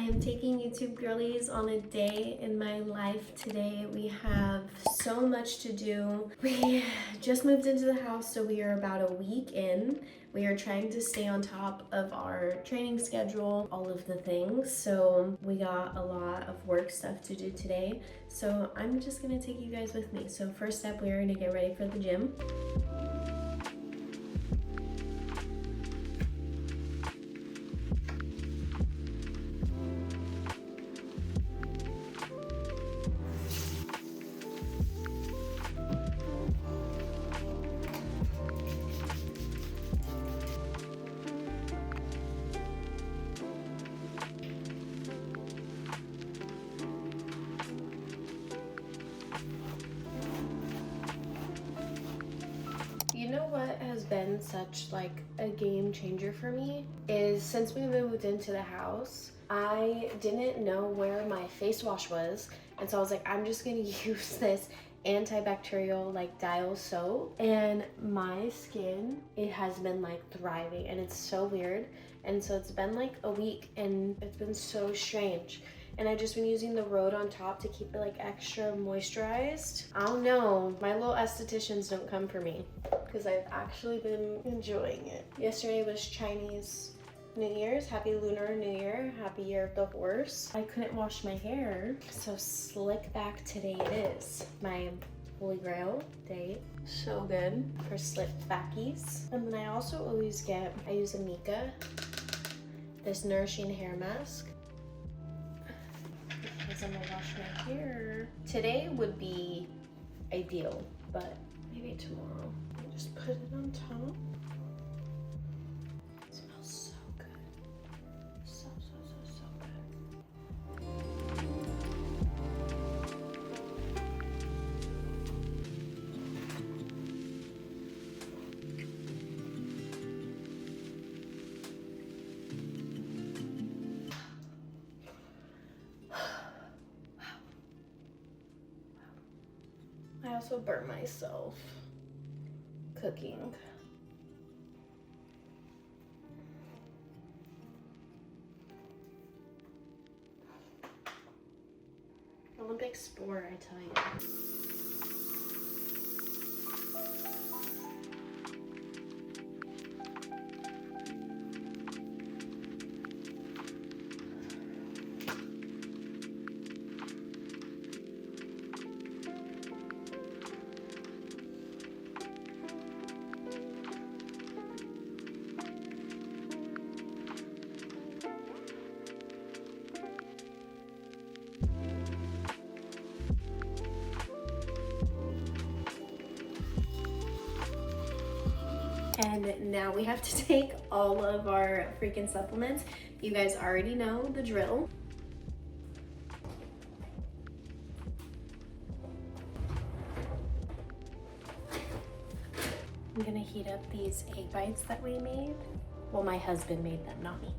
am taking YouTube girlies on a day in my life today. We have so much to do. We just moved into the house, so we are about a week in. We are trying to stay on top of our training schedule, all of the things. So we got a lot of work stuff to do today. So I'm just gonna take you guys with me. So first step, we are gonna get ready for the gym. You know what has been such like a game changer for me is since we moved into the house, I didn't know where my face wash was. And so I was like, I'm just gonna use this antibacterial like dial soap, and my skin, it has been like thriving, and it's so weird. And so it's been like a week and it's been so strange. And I've just been using the Road on top to keep it like extra moisturized. I don't know, my little estheticians don't come for me because I've actually been enjoying it. Yesterday was Chinese New Year's. Happy Lunar New Year. Happy Year of the Horse. I couldn't wash my hair, so slick back today it is. My holy grail day. So good for slick backies. And then I also always get, I use a Mika, this nourishing hair mask. Because I'm gonna wash my hair. Today would be ideal, but maybe tomorrow. I just put it on top. It smells so good. So good. I also burnt myself cooking. Olympic sport, I tell you. And now we have to take all of our freaking supplements. You guys already know the drill. I'm gonna heat up these egg bites that we made. Well, my husband made them, not me.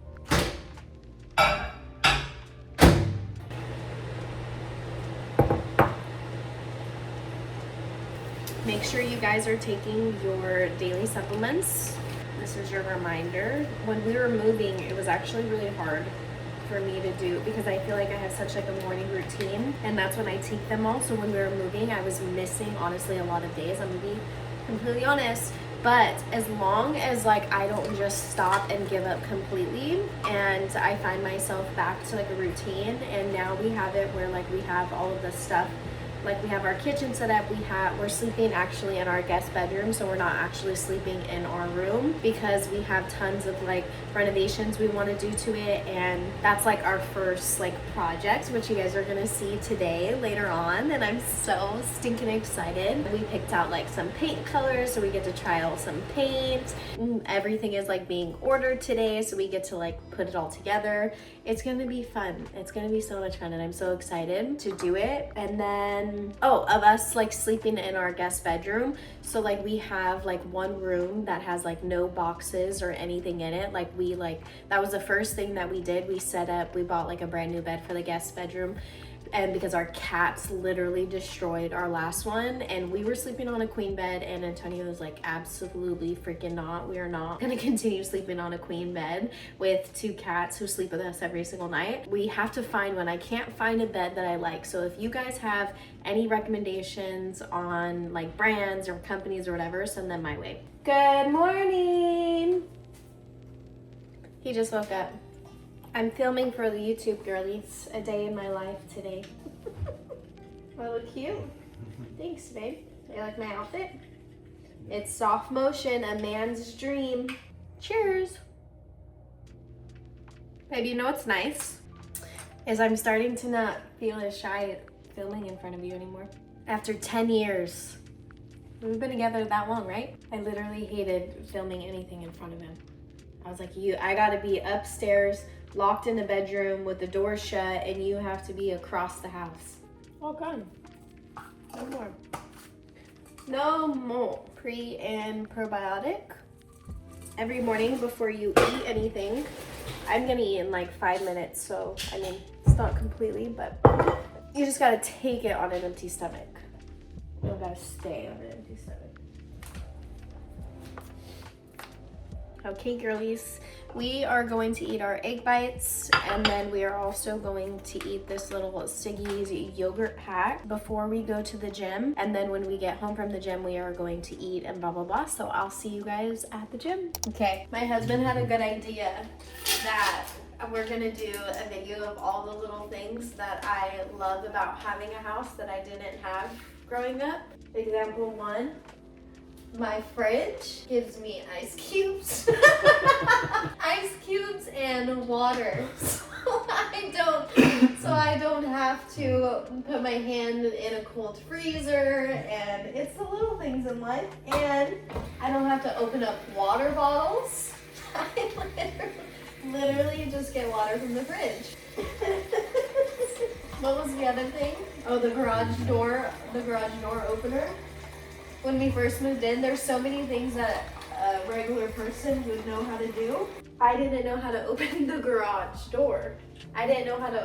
Make sure you guys are taking your daily supplements. This is your reminder. When we were moving, it was actually really hard for me to do because I feel like I have such like a morning routine, and that's when I take them all. So when we were moving, I was missing honestly a lot of days. I'm gonna be completely honest. But as long as like I don't just stop and give up completely, and I find myself back to like a routine, and now we have it where like we have all of this stuff. Like we have our kitchen set up, we're sleeping actually in our guest bedroom, so we're not actually sleeping in our room because we have tons of like renovations we want to do to it, and that's like our first like project, which you guys are gonna see today later on, and I'm so stinking excited. We picked out like some paint colors, so we get to try out some paint. Everything is like being ordered today, so we get to like put it all together. It's gonna be fun. It's gonna be so much fun, and I'm so excited to do it. And then of us like sleeping in our guest bedroom, so like we have like one room that has like no boxes or anything in it. Like that was the first thing that we did. We set up, we bought like a brand new bed for the guest bedroom, and because our cats literally destroyed our last one, and we were sleeping on a queen bed, and Antonio was like, absolutely freaking not. We are not gonna continue sleeping on a queen bed with 2 cats who sleep with us every single night. We have to find one. I can't find a bed that I like. So if you guys have any recommendations on like brands or companies or whatever, send them my way. Good morning. He just woke up. I'm filming for the YouTube girlies, a day in my life today. I look cute. Thanks, babe. You like my outfit? It's soft motion, a man's dream. Cheers. Babe, you know what's nice? Is I'm starting to not feel as shy filming in front of you anymore. After 10 years. We've been together that long, right? I literally hated filming anything in front of him. I was like, I gotta be upstairs, locked in the bedroom with the door shut, and you have to be across the house. All gone. No more. No more. Pre and probiotic. Every morning before you eat anything, I'm gonna eat in like 5 minutes, so I mean, it's not completely, but you just gotta take it on an empty stomach. You don't gotta stay on an empty stomach. Okay, girlies, we are going to eat our egg bites, and then we are also going to eat this little Siggy's yogurt pack before we go to the gym. And then when we get home from the gym, we are going to eat and blah, blah, blah. So I'll see you guys at the gym. Okay, my husband had a good idea that we're gonna do a video of all the little things that I love about having a house that I didn't have growing up. Example 1. My fridge gives me ice cubes. Ice cubes and water. So I don't have to put my hand in a cold freezer, and it's the little things in life. And I don't have to open up water bottles. I literally just get water from the fridge. What was the other thing? Oh, the garage door opener. When we first moved in, there's so many things that a regular person would know how to do. I didn't know how to open the garage door. And Antonio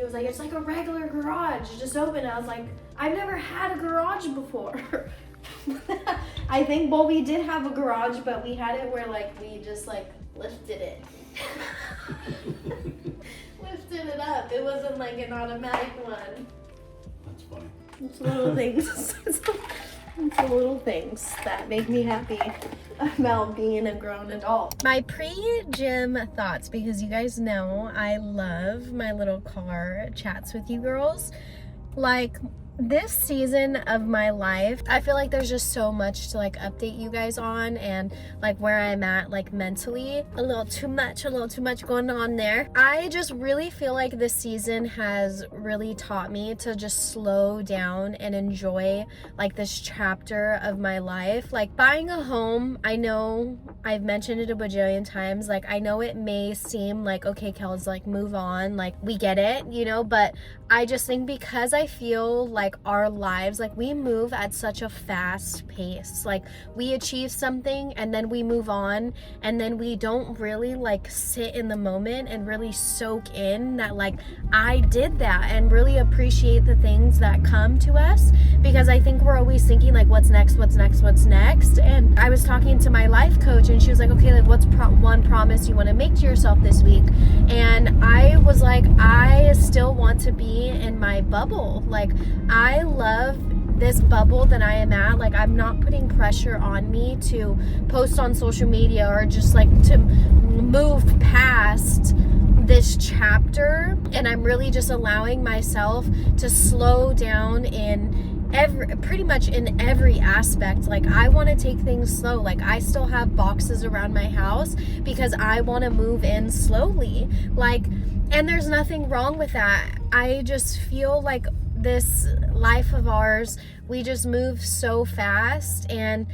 was like, it's like a regular garage, just open it. I was like, I've never had a garage before. I think, well, we did have a garage, but we had it where like we just like lifted it. Lifted it up. It wasn't like an automatic one. That's funny. It's little things. It's the little things that make me happy about being a grown adult. My pre-gym thoughts, because you guys know I love my little car chats with you girls. Like, this season of my life, I feel like there's just so much to like update you guys on, and like where I'm at like mentally, a little too much going on there. I just really feel like this season has really taught me to just slow down and enjoy like this chapter of my life. Like buying a home, I know I've mentioned it a bajillion times, like I know it may seem like, okay, Kel's like move on, like we get it, you know, but I just think because I feel like our lives, like we move at such a fast pace, like we achieve something and then we move on, and then we don't really like sit in the moment and really soak in that like I did that and really appreciate the things that come to us, because I think we're always thinking like what's next. And I was talking to my life coach and she was like, okay, like what's one promise you want to make to yourself this week? And I was like, I still want to be in my bubble. Like I love this bubble that I am at. Like I'm not putting pressure on me to post on social media or just like to move past this chapter, and I'm really just allowing myself to slow down in pretty much in every aspect. Like I want to take things slow. Like I still have boxes around my house because I want to move in slowly. Like, and there's nothing wrong with that. I just feel like this life of ours, we just move so fast, and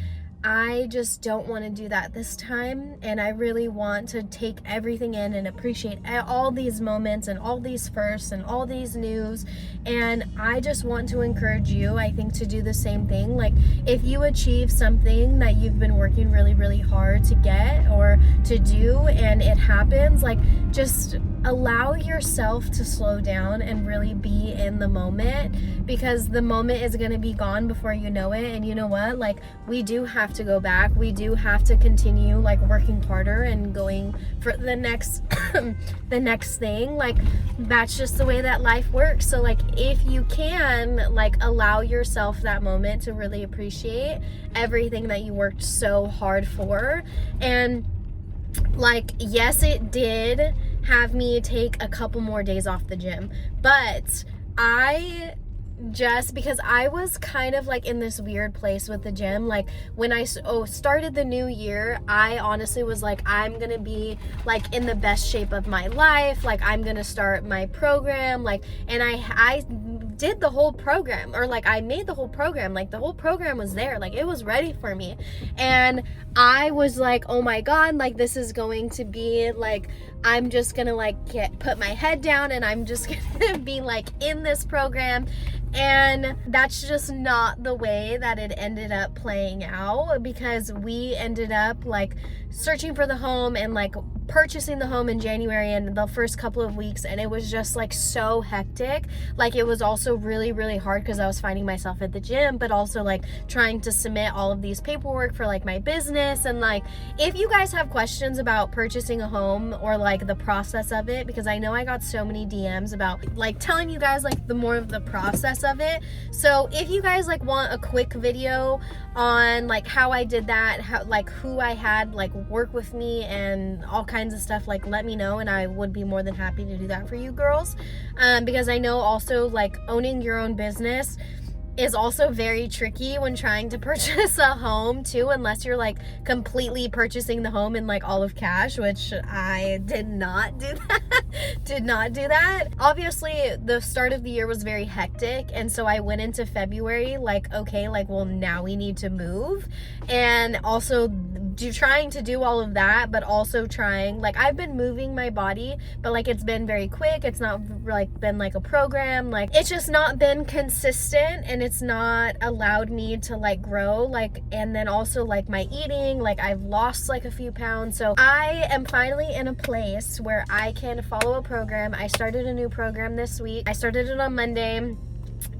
I just don't want to do that this time. And I really want to take everything in and appreciate all these moments and all these firsts and all these news. And I just want to encourage you, I think, to do the same thing. Like if you achieve something that you've been working really, really hard to get or to do, and it happens, like just allow yourself to slow down and really be in the moment, because the moment is going to be gone before you know it. And you know what, like, we do have to go back, we do have to continue like working harder and going for the next the next thing. Like, that's just the way that life works. So like, if you can, like, allow yourself that moment to really appreciate everything that you worked so hard for. And like, yes, it did have me take a couple more days off the gym, but because I was kind of like in this weird place with the gym. Like, when I started the new year, I honestly was like, I'm gonna be like in the best shape of my life, like I'm gonna start my program, like, and I did the whole program, or like I made the whole program, like the whole program was there, like it was ready for me. And I was like, oh my god, like this is going to be like, I'm just gonna like put my head down and I'm just gonna be like in this program. And that's just not the way that it ended up playing out, because we ended up like searching for the home and like purchasing the home in January and the first couple of weeks, and it was just like so hectic. Like, it was also really, really hard because I was finding myself at the gym, but also like trying to submit all of these paperwork for like my business. And like, if you guys have questions about purchasing a home or like the process of it, because I know I got so many DMs about like telling you guys like the more of the process of it. So if you guys like want a quick video on like how I did that, how like who I had like work with me and all kinds of stuff, like let me know, and I would be more than happy to do that for you girls. Because I know also like owning your own business is also very tricky when trying to purchase a home too, unless you're like completely purchasing the home in like all of cash, which I did not do that. Obviously the start of the year was very hectic, and so I went into February like, okay, like, well, now we need to move. And also trying to do all of that, but also trying, like, I've been moving my body, but like it's been very quick. It's not like been like a program, like it's just not been consistent, and it's not allowed me to like grow. Like, and then also like my eating, like I've lost like a few pounds. So I am finally in a place where I can follow a program. I started a new program this week. I started it on Monday.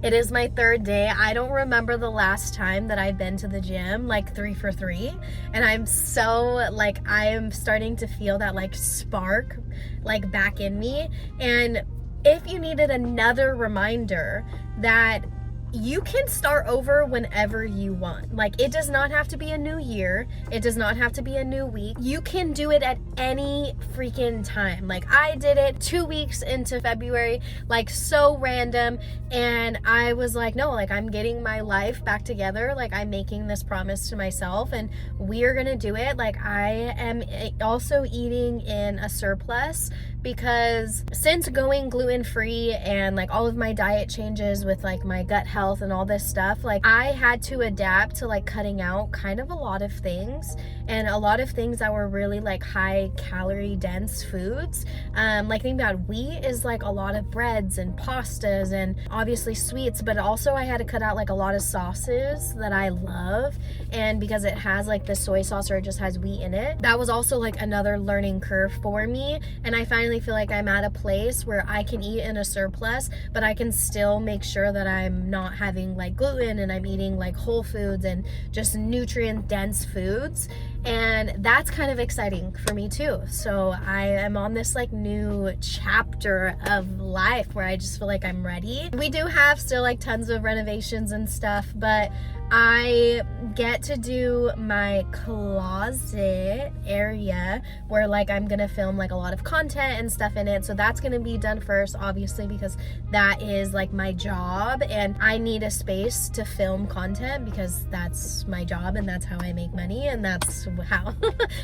It is my third day. I don't remember the last time that I've been to the gym, like 3 for 3. And I'm so like, I am starting to feel that like spark like back in me. And if you needed another reminder that you can start over whenever you want. Like, it does not have to be a new year. It does not have to be a new week. You can do it at any freaking time. Like, I did it 2 weeks into February, like so random. And I was like, no, like I'm getting my life back together. Like, I'm making this promise to myself and we're gonna do it. Like, I am also eating in a surplus, because since going gluten-free and like all of my diet changes with like my gut health and all this stuff, like I had to adapt to like cutting out kind of a lot of things, and a lot of things that were really like high calorie dense foods. Like, think about wheat is like a lot of breads and pastas and obviously sweets, but also I had to cut out like a lot of sauces that I love, and because it has like the soy sauce or it just has wheat in it, that was also like another learning curve for me. And I finally feel like I'm at a place where I can eat in a surplus, but I can still make sure that I'm not having like gluten and I'm eating like whole foods and just nutrient dense foods. And that's kind of exciting for me too. So I am on this like new chapter of life where I just feel like I'm ready. We do have still like tons of renovations and stuff, but I get to do my closet area where like I'm gonna film like a lot of content and stuff in it. So that's gonna be done first, obviously, because that is like my job and I need a space to film content because that's my job and that's how I make money and that's how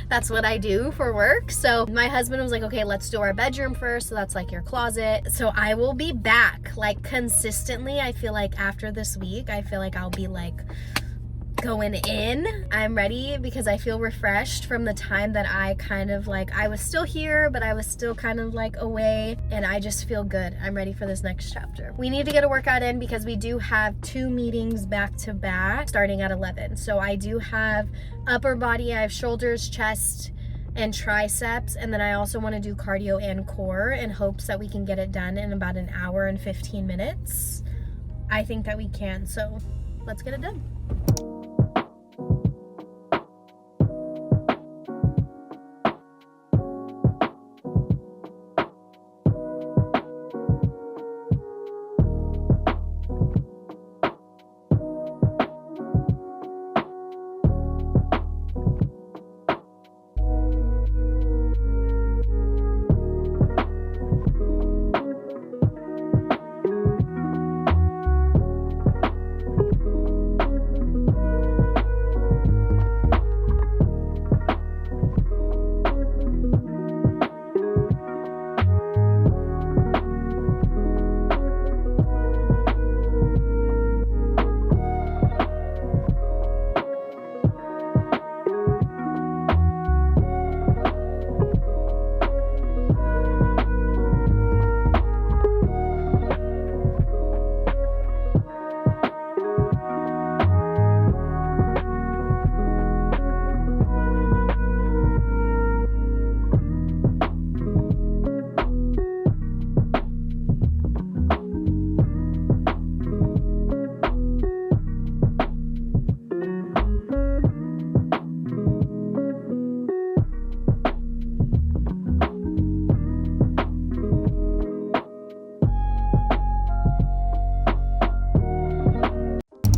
that's what I do for work. So my husband was like, okay, let's do our bedroom first. So that's like your closet. So I will be back like consistently. I feel like after this week, I feel like I'll be like going in. I'm ready because I feel refreshed from the time that I kind of like, I was still here, but I was still kind of like away, and I just feel good. I'm ready for this next chapter. We need to get a workout in because we do have 2 meetings back to back starting at 11. So I do have upper body, I have shoulders, chest, and triceps, and then I also want to do cardio and core in hopes that we can get it done in about an hour and 15 minutes. I think that we can, so let's get it done.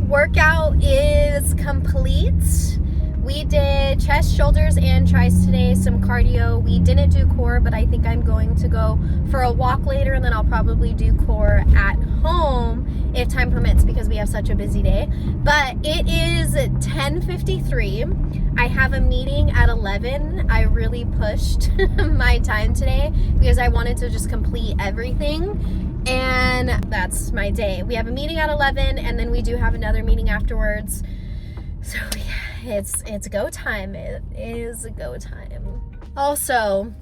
Workout is complete. We did chest, shoulders, and tris today, some cardio. We didn't do core, but I think I'm going to go for a walk later, and then I'll probably do core at home if time permits because we have such a busy day. But it is 10:53. I have a meeting at 11. I really pushed my time today because I wanted to just complete everything. And that's my day. We have a meeting at 11, and then we do have another meeting afterwards. So yeah, it's go time. It is go time. Also,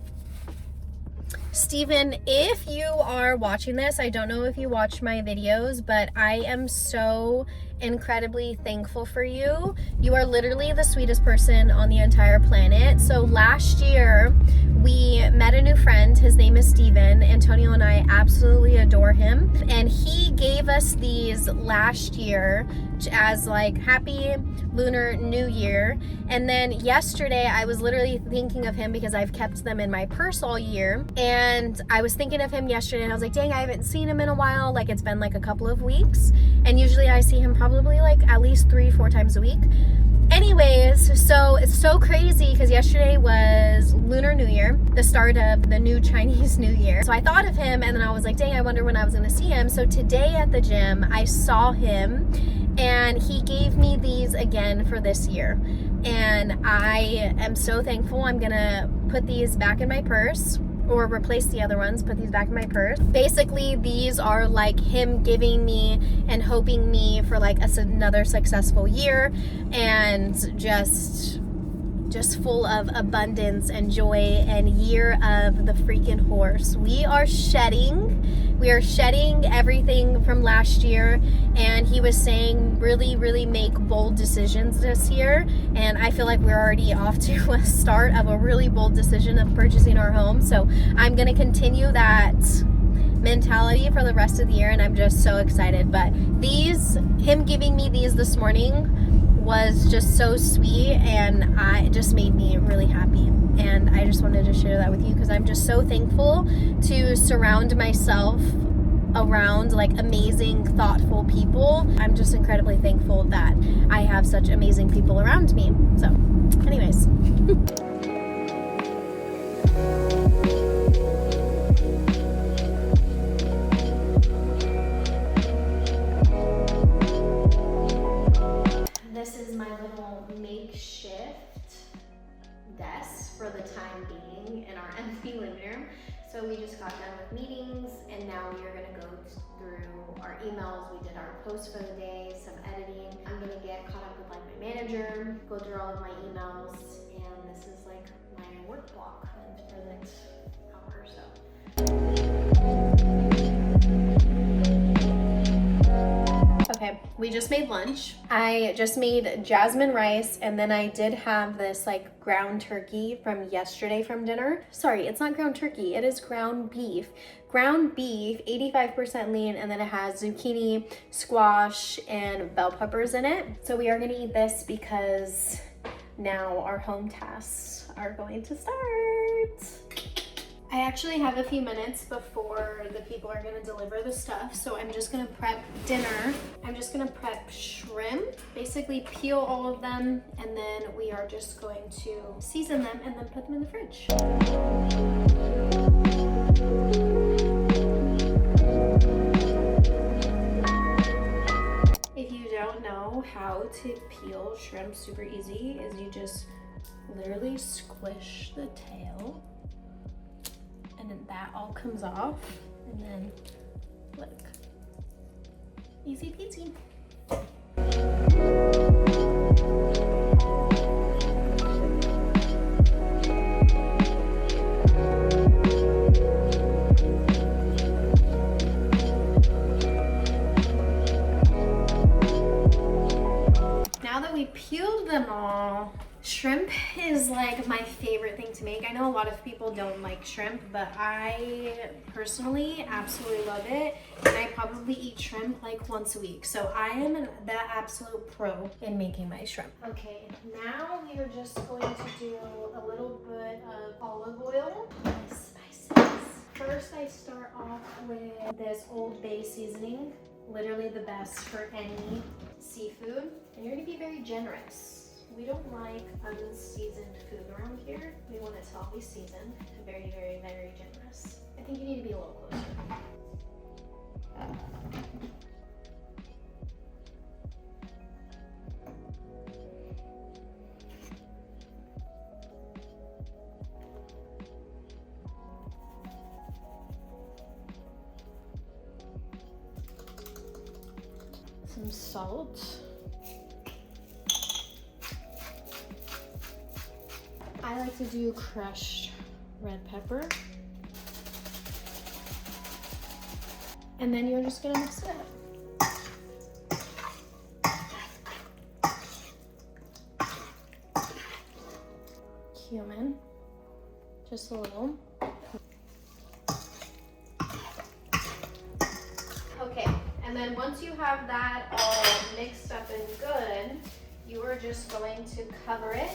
Steven, if you are watching this, I don't know if you watch my videos, but I am so incredibly thankful for you. You are literally the sweetest person on the entire planet. So last year, we met a new friend. His name is Steven. Antonio and I absolutely adore him. And he gave us these last year as like Happy Lunar New Year. And then yesterday, I was literally thinking of him because I've kept them in my purse all year. And I was thinking of him yesterday, and I was like, dang, I haven't seen him in a while. Like, it's been like a couple of weeks. And usually I see him probably like at least 3-4 times a week. Anyways, so it's so crazy because yesterday was Lunar New Year, the start of the new Chinese New Year. So I thought of him, and then I was like, dang, I wonder when I was going to see him. So today at the gym, I saw him, and he gave me these again for this year. And I am so thankful. I'm going to put these back in my purse, or replace the other ones, put these back in my purse. Basically, these are like him giving me and hoping me for like another successful year, and just full of abundance and joy and year of the freaking horse. We are shedding everything from last year, and he was saying really make bold decisions this year, and I feel like we're already off to a start of a really bold decision of purchasing our home. So I'm gonna continue that mentality for the rest of the year, and I'm just so excited. But him giving me these this morning was just so sweet, and it just made me really happy. And I just wanted to share that with you because I'm just so thankful to surround myself around like amazing, thoughtful people. I'm just incredibly thankful that I have such amazing people around me. So anyways. This is my little makeshift desk for the time being in our empty living room. So we just got done with meetings, and now we are gonna go through our emails. We did our post for the day, some editing. I'm gonna get caught up with like my manager, go through all of my emails, and this is like my work block for the next hour or so. Okay, we just made lunch. I just made jasmine rice, and then I did have this like ground turkey from yesterday from dinner. Sorry, it's not ground turkey, it is ground beef. Ground beef, 85% lean, and then it has zucchini, squash, and bell peppers in it. So we are gonna eat this because now our home tasks are going to start. I actually have a few minutes before the people are gonna deliver the stuff, so I'm just gonna prep dinner. I'm just gonna prep shrimp, basically peel all of them, and then we are just going to season them and then put them in the fridge. If you don't know how to peel shrimp super easy, is you just literally squish the tail, and then that all comes off, and then look, easy peasy. Now that we peeled them all, shrimp is like my favorite thing to make. I know a lot of people don't like shrimp, but I personally absolutely love it. And I probably eat shrimp like once a week. So I am the absolute pro in making my shrimp. Okay, now we are just going to do a little bit of olive oil. My spices. First, I start off with this Old Bay seasoning. Literally the best for any seafood. And you're gonna be very generous. We don't like unseasoned food around here. We want it to all be seasoned. Very, very, very generous. I think you need to be a little closer. Some salt. I like to do crushed red pepper. And then you're just gonna mix it up. Cumin, just a little. Okay, and then once you have that all mixed up and good, you are just going to cover it,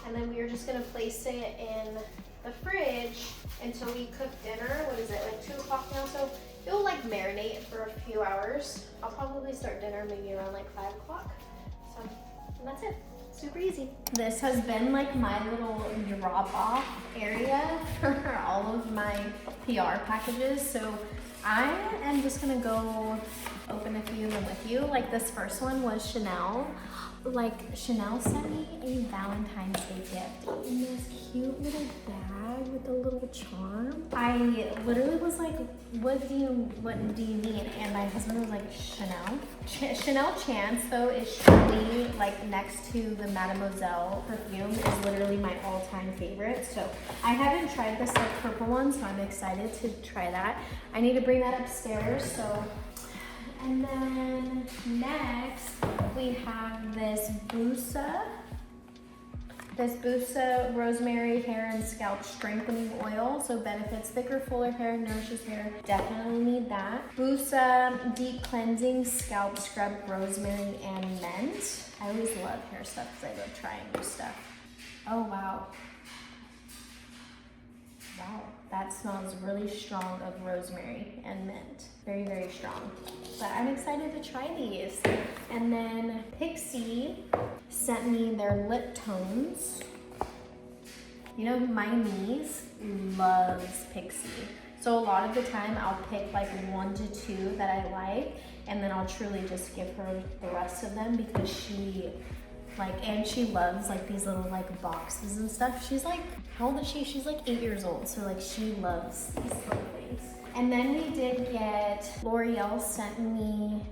and then we are just gonna place it in the fridge until we cook dinner. What is it, like 2 o'clock now? So it'll like marinate for a few hours. I'll probably start dinner maybe around like 5 o'clock. So, and that's it. Super easy. This has been like my little drop-off area for all of my PR packages. So I am just gonna go open a few of them with you. Like this first one was Chanel. Like Chanel sent me a Valentine's Day gift in this cute little bag with a little charm. I literally was like, what do you need? And my husband was like, Chanel. Chanel Chance though is surely like next to the Mademoiselle perfume is literally my all-time favorite. So I haven't tried this like purple one, so I'm excited to try that. I need to bring that upstairs. So. And then next we have this Busa rosemary hair and scalp strengthening oil. So benefits thicker, fuller hair, nourishes hair. Definitely need that. Busa deep cleansing scalp scrub rosemary and mint. I always love hair stuff because I love trying new stuff. Oh wow. Wow, that smells really strong of rosemary and mint. Very, very strong. But I'm excited to try these. And then Pixie sent me their lip tones. You know, my niece loves Pixie. So a lot of the time I'll pick like 1 to 2 that I like, and then I'll truly just give her the rest of them because she and she loves like these little like boxes and stuff. She's like, how old is she? She's like 8 years old. So like she loves these little things. And then we did get, L'Oreal sent me,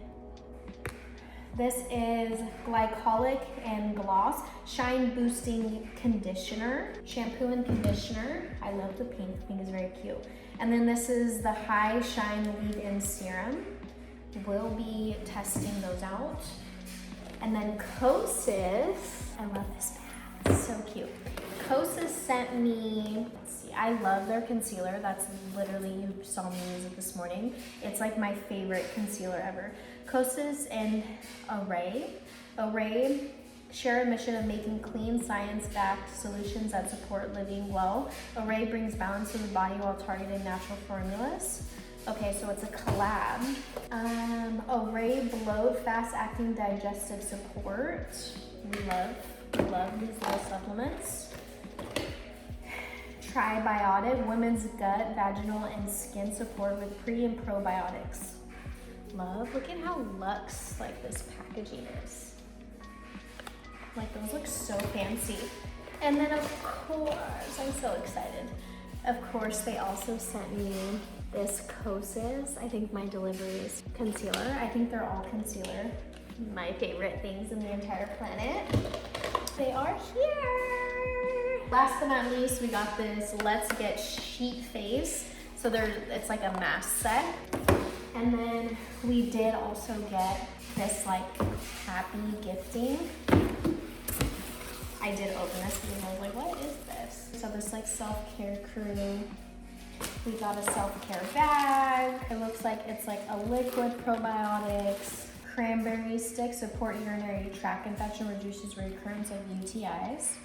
this is glycolic and gloss shine boosting conditioner, shampoo and conditioner. I love the pink is very cute. And then this is the high shine leave-in serum. we'll be testing those out. And then Kosas, I love this bag, it's so cute. Kosas sent me, let's see, I love their concealer. That's literally, you saw me use it this morning. It's like my favorite concealer ever. Kosas and Array share a mission of making clean, science-backed solutions that support living well. Array brings balance to the body while targeting natural formulas. Okay, so it's a collab. Array Bloat Fast-Acting Digestive Support. We love these little supplements. Tribiotic, women's gut, vaginal, and skin support with pre and probiotics. Love, look at how luxe like this packaging is. Like those look so fancy. And then of course, I'm so excited. Of course, they also sent me this Kosas. I think my delivery is concealer. I think they're all concealer. My favorite things in the entire planet. They are here. Last but not least, we got this Let's Get Sheet Face. So it's like a mask set. And then we did also get this like happy gifting. I did open this because I was like, what is this? So this like self-care crew. We got a self-care bag. It looks like it's like a liquid probiotics. Cranberry stick, support urinary tract infection, reduces recurrence of UTIs.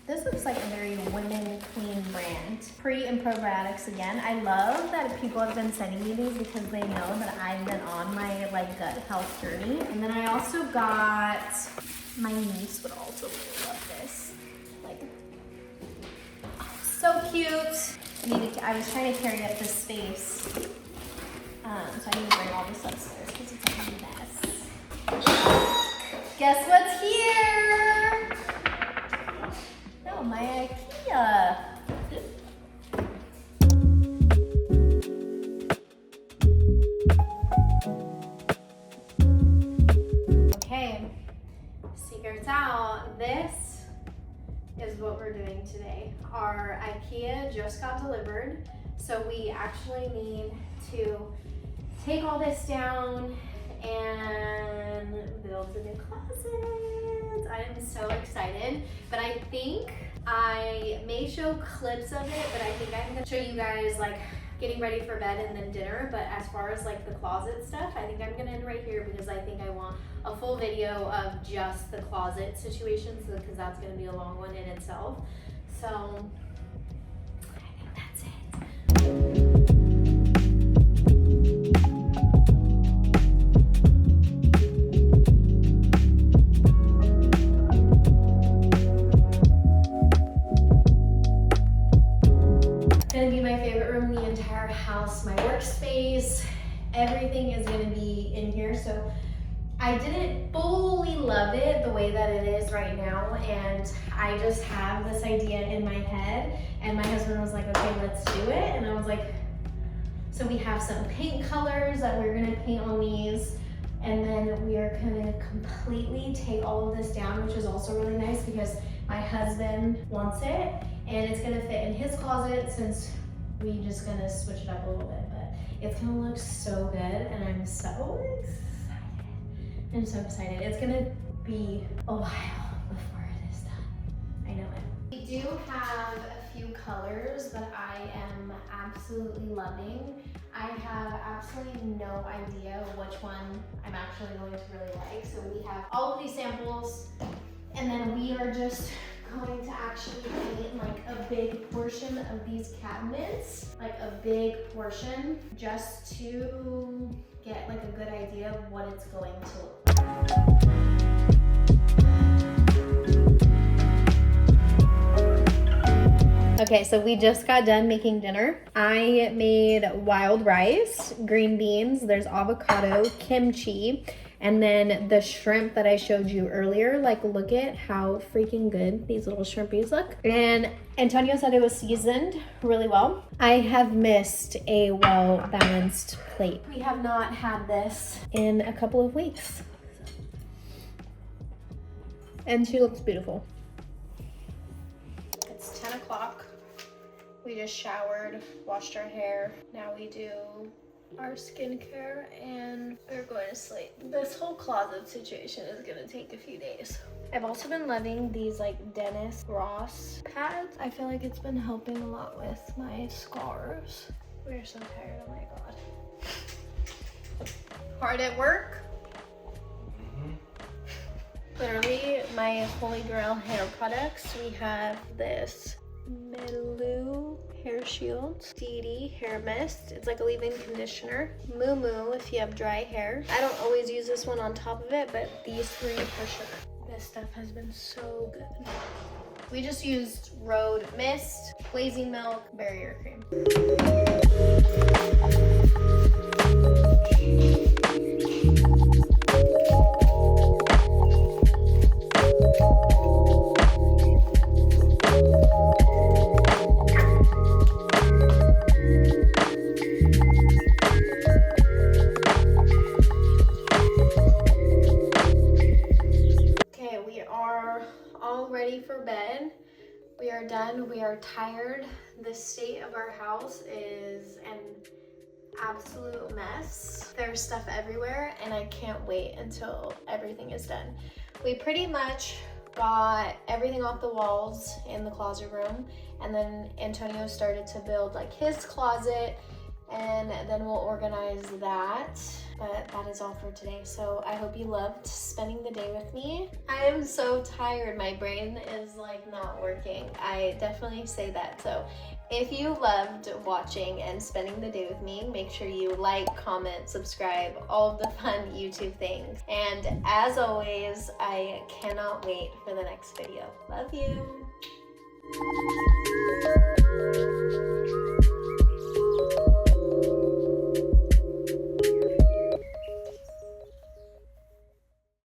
This looks like a very women clean brand. Pre and probiotics again. I love that people have been sending me these because they know that I've been on my like gut health journey. And then I also got, my niece would also really love this. Like, so cute. I was trying to carry up this space. So I need to bring all this upstairs because it's a mess. Guess what's here? No, my IKEA. Okay, secrets out. This is what we're doing today. Our IKEA just got delivered, so we actually need to take all this down and build a new closet. I am so excited, but I think I may show clips of it, but I think I'm gonna show you guys like getting ready for bed and then dinner. But as far as like the closet stuff, I think I'm gonna end right here because I think I want a full video of just the closet situation, so because that's gonna be a long one in itself. So I think that's it. My workspace, everything is going to be in here. So I didn't fully love it the way that it is right now, and I just have this idea in my head, and my husband was like, okay, let's do it. And I was like, so we have some paint colors that we're going to paint on these, and then we are going to completely take all of this down, which is also really nice because my husband wants it, and it's going to fit in his closet since we just gonna switch it up a little bit, but it's gonna look so good, and I'm so excited. I'm so excited. It's gonna be a while before it is done. I know it. We do have a few colors that I am absolutely loving. I have absolutely no idea which one I'm actually going to really like. So we have all of these samples, and then we are just going to actually paint like a big portion of these cabinets, like a big portion, just to get like a good idea of what it's going to look like. Okay, so we just got done making dinner. I made wild rice, green beans, there's avocado, kimchi, and then the shrimp that I showed you earlier. Like, look at how freaking good these little shrimpies look. And Antonio said it was seasoned really well. I have missed a well-balanced plate. We have not had this in a couple of weeks. And she looks beautiful. It's 10 o'clock. We just showered, washed our hair. Now we do our skincare, and we're going to sleep. This whole closet situation is gonna take a few days. I've also been loving these like Dennis Ross pads. I feel like it's been helping a lot with my scars. We're so tired, oh my god. Hard at work? Literally my holy grail hair products. We have this Melu hair shield, Didi hair mist. It's like a leave-in conditioner. Moo Moo if you have dry hair. I don't always use this one on top of it, but these three for sure. This stuff has been so good. We just used Rhode Mist, Blazing Milk, Barrier Cream. For bed. We are done. We are tired. The state of our house is an absolute mess. There's stuff everywhere and I can't wait until everything is done. We pretty much got everything off the walls in the closet room, and then Antonio started to build like his closet, and then we'll organize that. But that is all for today. So I hope you loved spending the day with me. I am so tired. My brain is like not working. I definitely say that. So if you loved watching and spending the day with me, make sure you like, comment, subscribe, all of the fun YouTube things. And as always, I cannot wait for the next video. Love you.